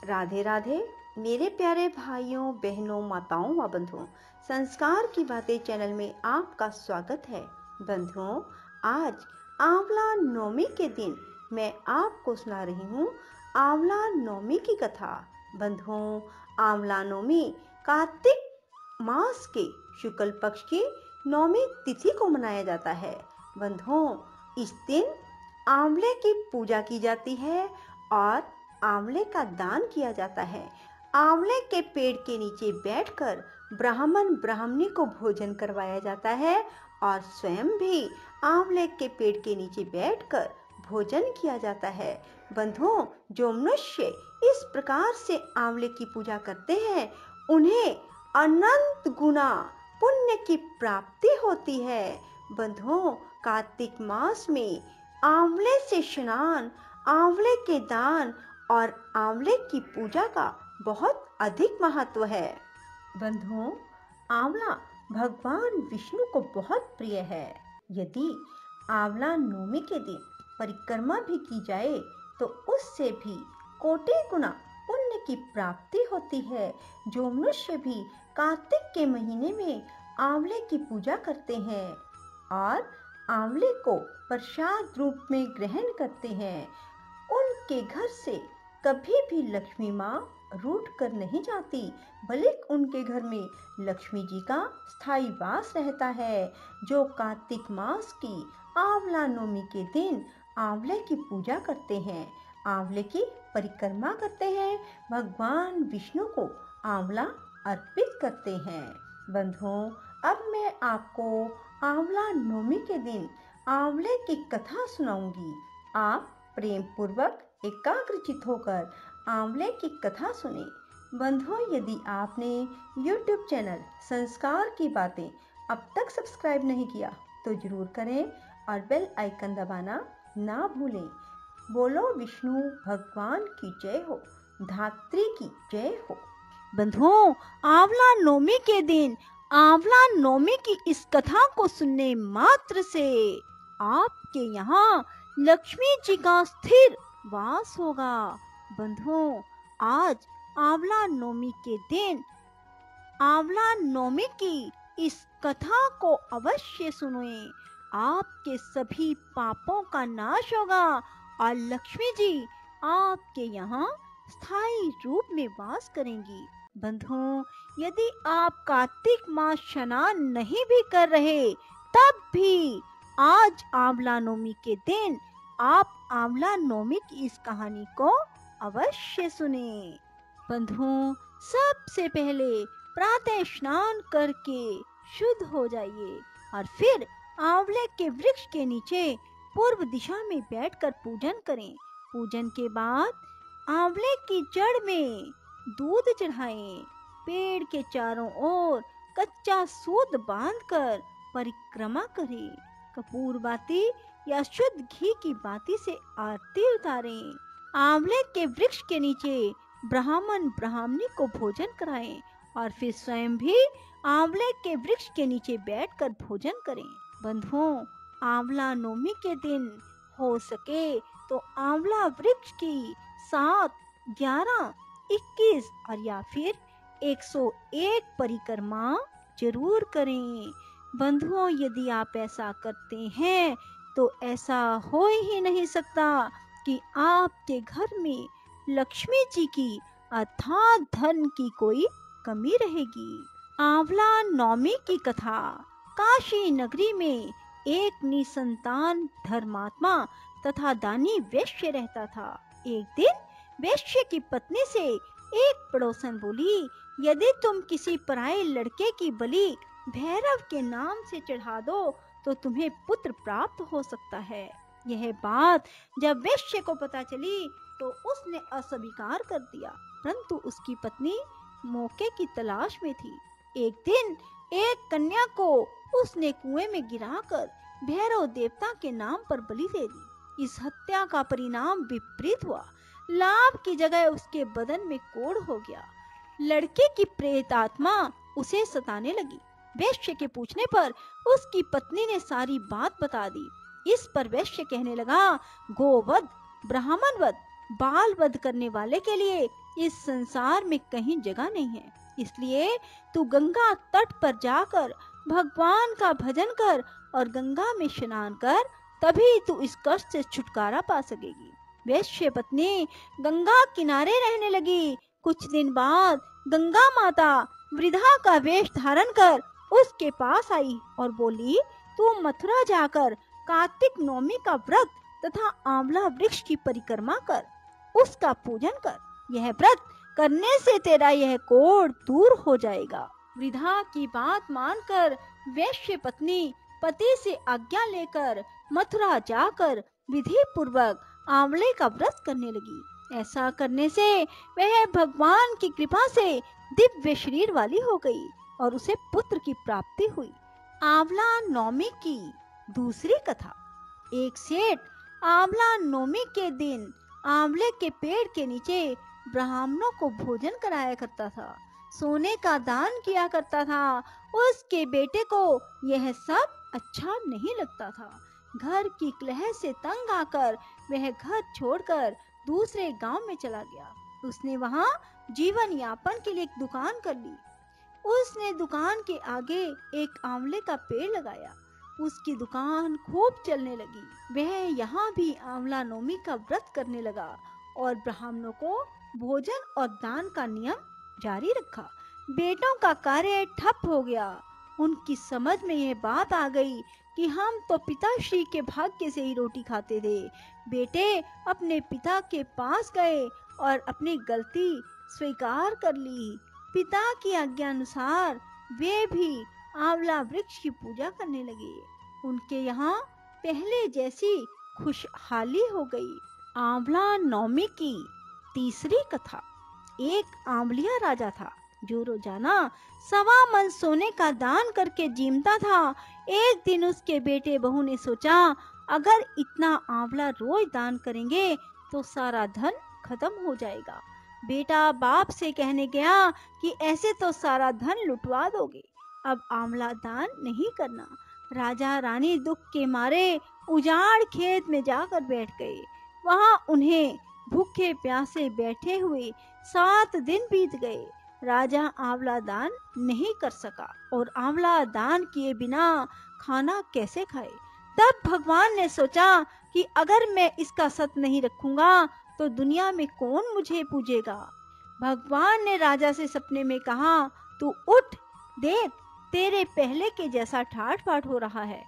राधे राधे मेरे प्यारे भाइयों बहनों माताओं व बंधुओं, संस्कार की बातें चैनल में आपका स्वागत है। बंधुओं, आज आंवला नवमी के दिन मैं आपको सुना रही हूँ आंवला नवमी की कथा। बंधुओं, आंवला नवमी कार्तिक मास के शुक्ल पक्ष की नवमी तिथि को मनाया जाता है। बंधुओं, इस दिन आंवले की पूजा की जाती है और आंवले का दान किया जाता है। आंवले के पेड़ के नीचे बैठकर ब्राह्मण ब्राह्मणी को भोजन करवाया जाता है और स्वयं भी आंवले के पेड़ के नीचे बैठकर भोजन किया जाता है। बंधुओं, जो मनुष्य इस प्रकार से आंवले की पूजा करते हैं उन्हें अनंत गुना पुण्य की प्राप्ति होती है। बंधुओं, कार्तिक मास में आंवले से स्नान, आंवले के दान और आंवले की पूजा का बहुत अधिक महत्व है। बंधुओं, आंवला भगवान विष्णु को बहुत प्रिय है। यदि आंवला नवमी के दिन परिक्रमा भी की जाए तो उससे भी कोटि गुना पुण्य की प्राप्ति होती है। जो मनुष्य भी कार्तिक के महीने में आंवले की पूजा करते हैं और आंवले को प्रसाद रूप में ग्रहण करते हैं, उनके घर से कभी भी लक्ष्मी माँ रूठ कर नहीं जाती, बल्कि उनके घर में लक्ष्मी जी का स्थायी वास रहता है। जो कार्तिक मास की आंवला नवमी के दिन आंवले की पूजा करते हैं, आंवले की परिक्रमा करते हैं, भगवान विष्णु को आंवला अर्पित करते हैं। बंधुओं, अब मैं आपको आंवला नवमी के दिन आंवले की कथा सुनाऊंगी। आप प्रेम पूर्वक एकाग्रचित होकर आंवले की कथा सुने। बंधुओं, यदि आपने YouTube चैनल संस्कार की बातें अब तक सब्सक्राइब नहीं किया तो जरूर करें और बेल आइकन दबाना ना भूलें। बोलो विष्णु भगवान की जय हो, धात्री की जय हो। बंधुओं, आंवला नवमी के दिन आंवला नवमी की इस कथा को सुनने मात्र से आपके यहाँ लक्ष्मी जी का स्थिर वास होगा। बंधुओं, आज आंवला नवमी के दिन आंवला नवमी की इस कथा को अवश्य सुनें। आपके सभी पापों का नाश होगा और लक्ष्मी जी आपके यहाँ स्थायी रूप में वास करेंगी। बंधुओं, यदि आप कार्तिक मास स्नान नहीं भी कर रहे तब भी आज आंवला नवमी के दिन आप आंवला नवमी की इस कहानी को अवश्य सुने। बंधुओं, सबसे पहले प्रातः स्नान करके शुद्ध हो जाइए और फिर आंवले के वृक्ष के नीचे पूर्व दिशा में बैठकर पूजन करें। पूजन के बाद आंवले की जड़ में दूध चढ़ाएं। पेड़ के चारों ओर कच्चा सूत बांधकर परिक्रमा करें। कपूर बाती या शुद्ध घी की बाती से आरती उतारें। आंवले के वृक्ष के नीचे ब्राह्मण ब्राह्मणी को भोजन कराएं और फिर स्वयं भी आंवले के वृक्ष के नीचे बैठकर भोजन करें। बंधुओं, आंवला नवमी के दिन हो सके तो आंवला वृक्ष की 7, 11, 21 और या फिर 101 परिक्रमा जरूर करें। बंधुओं, यदि आप ऐसा करते हैं तो ऐसा हो ही नहीं सकता कि आपके घर में लक्ष्मी जी की अथाह धन की कोई कमी रहेगी। आंवला नवमी की कथा। काशी नगरी में एक निसंतान धर्मात्मा तथा दानी वैश्य रहता था। एक दिन वैश्य की पत्नी से एक पड़ोसन बोली, यदि तुम किसी पराये लड़के की बलि भैरव के नाम से चढ़ा दो तो तुम्हें पुत्र प्राप्त हो सकता है। यह बात जब वैश्य को पता चली तो उसने अस्वीकार कर दिया, परंतु उसकी पत्नी मौके की तलाश में थी। एक दिन एक कन्या को उसने कुएं में गिराकर भैरव देवता के नाम पर बलि दे दी। इस हत्या का परिणाम विपरीत हुआ। लाभ की जगह उसके बदन में कोढ़ हो गया। लड़के की प्रेत आत्मा उसे सताने लगी। वैश्य के पूछने पर उसकी पत्नी ने सारी बात बता दी। इस पर वैश्य कहने लगा, गोवध, ब्राह्मण वध, बाल वध करने वाले के लिए इस संसार में कहीं जगह नहीं है। इसलिए तू गंगा तट पर जाकर भगवान का भजन कर और गंगा में स्नान कर, तभी तू इस कष्ट से छुटकारा पा सकेगी। वैश्य पत्नी गंगा किनारे रहने लगी। कुछ दिन बाद गंगा माता वृद्धा का वेश धारण कर उसके पास आई और बोली, तू मथुरा जाकर कार्तिक नवमी का व्रत तथा आंवला वृक्ष की परिक्रमा कर, उसका पूजन कर। यह व्रत करने से तेरा यह कोढ़ दूर हो जाएगा। वृद्धा की बात मानकर वैश्य पत्नी पति से आज्ञा लेकर मथुरा जाकर विधि पूर्वक आंवले का व्रत करने लगी। ऐसा करने से वह भगवान की कृपा से दिव्य शरीर वाली हो गई और उसे पुत्र की प्राप्ति हुई। आंवला नवमी की दूसरी कथा। एक सेठ आंवला नवमी के दिन आंवले के पेड़ के नीचे ब्राह्मणों को भोजन कराया करता था, सोने का दान किया करता था। उसके बेटे को यह सब अच्छा नहीं लगता था। घर की कलह से तंग आकर वह घर छोड़कर दूसरे गांव में चला गया। उसने वहां जीवन यापन के लिए एक दुकान कर ली। उसने दुकान के आगे एक आंवले का पेड़ लगाया। उसकी दुकान खूब चलने लगी। वह यहाँ भी आंवला नवमी का व्रत करने लगा और ब्राह्मणों को भोजन और दान का नियम जारी रखा। बेटों का कार्य ठप हो गया। उनकी समझ में यह बात आ गई कि हम तो पिताश्री के भाग्य से ही रोटी खाते थे। बेटे अपने पिता के पास गए और अपनी गलती स्वीकार कर ली। पिता की आज्ञा अनुसार वे भी आंवला वृक्ष की पूजा करने लगे। उनके यहाँ पहले जैसी खुशहाली हो गई। आंवला नवमी की तीसरी कथा। एक आंवलिया राजा था जो रोजाना 1.25 मन सोने का दान करके जीमता था। एक दिन उसके बेटे बहू ने सोचा, अगर इतना आंवला रोज दान करेंगे तो सारा धन खत्म हो जाएगा। बेटा बाप से कहने गया कि ऐसे तो सारा धन लुटवा दोगे, अब आंवला दान नहीं करना। राजा रानी दुख के मारे उजाड़ खेत में जाकर बैठ गए। वहां उन्हें भूखे प्यासे बैठे हुए 7 दिन बीत गए। राजा आंवला दान नहीं कर सका और आंवला दान किए बिना खाना कैसे खाए। तब भगवान ने सोचा कि अगर मैं इसका सत नहीं रखूंगा तो दुनिया में कौन मुझे पूजेगा। भगवान ने राजा से सपने में कहा, तू उठ, देख तेरे पहले के जैसा ठाठ बाट हो रहा है।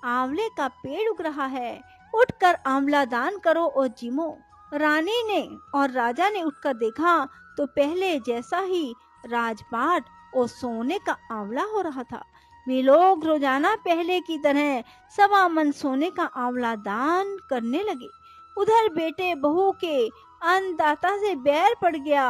आंवले का पेड़ उग रहा है, उठकर आंवला दान करो और जीमो। रानी ने और राजा ने उठकर देखा तो पहले जैसा ही राजपाट और सोने का आंवला हो रहा था। वे लोग रोजाना पहले की तरह 1.25 मन सोने का आंवला दान करने लगे। उधर बेटे बहू के अन्नदाता से बैर पड़ गया।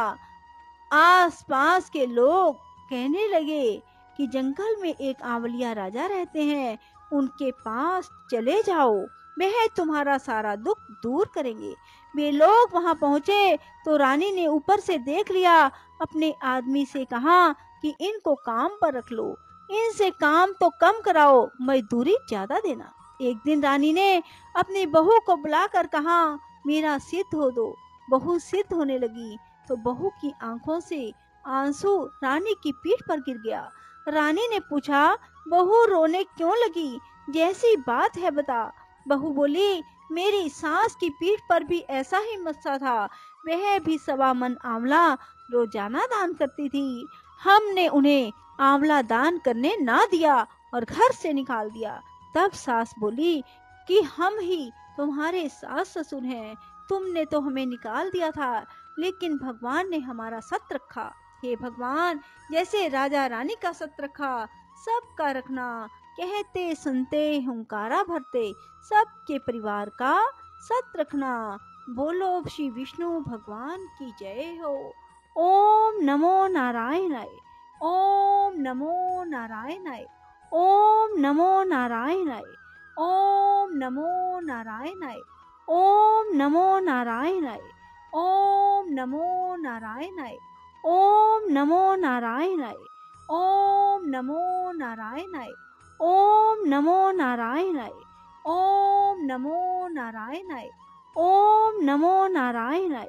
आसपास के लोग कहने लगे कि जंगल में एक आंवलिया राजा रहते हैं, उनके पास चले जाओ, वह तुम्हारा सारा दुख दूर करेंगे। वे लोग वहां पहुंचे तो रानी ने ऊपर से देख लिया। अपने आदमी से कहा कि इनको काम पर रख लो, इनसे काम तो कम कराओ, मजदूरी ज्यादा देना। एक दिन रानी ने अपनी बहू को बुलाकर कहा, मेरा सिद्ध हो दो। बहू सिद्ध होने लगी तो बहू की आंखों से आंसू रानी की पीठ पर गिर गया। रानी ने पूछा, बहू रोने क्यों लगी, जैसी बात है बता। बहू बोली, मेरी सास की पीठ पर भी ऐसा ही मस्सा था, वह भी 1.25 मन आंवला रोजाना दान करती थी। हमने उन्हें आंवला दान करने ना दिया और घर से निकाल दिया। तब सास बोली कि हम ही तुम्हारे सास ससुर हैं, तुमने तो हमें निकाल दिया था, लेकिन भगवान ने हमारा सत रखा। हे भगवान, जैसे राजा रानी का सत रखा, सबका रखना। कहते सुनते हुंकारा भरते सबके परिवार का सत रखना। बोलो श्री विष्णु भगवान की जय हो। ओम नमो नारायणाय। ओम नमो नारायणाय। ओम नमो नारायणाय। ओम नमो नारायणाय। ओम नमो नारायणाय। ओम नमो नारायणाय। ओम नमो नारायणाय। ओम नमो नारायणाय। ओम नमो नारायणाय। ओम नमो नारायणाय। ओम नमो नारायणाय।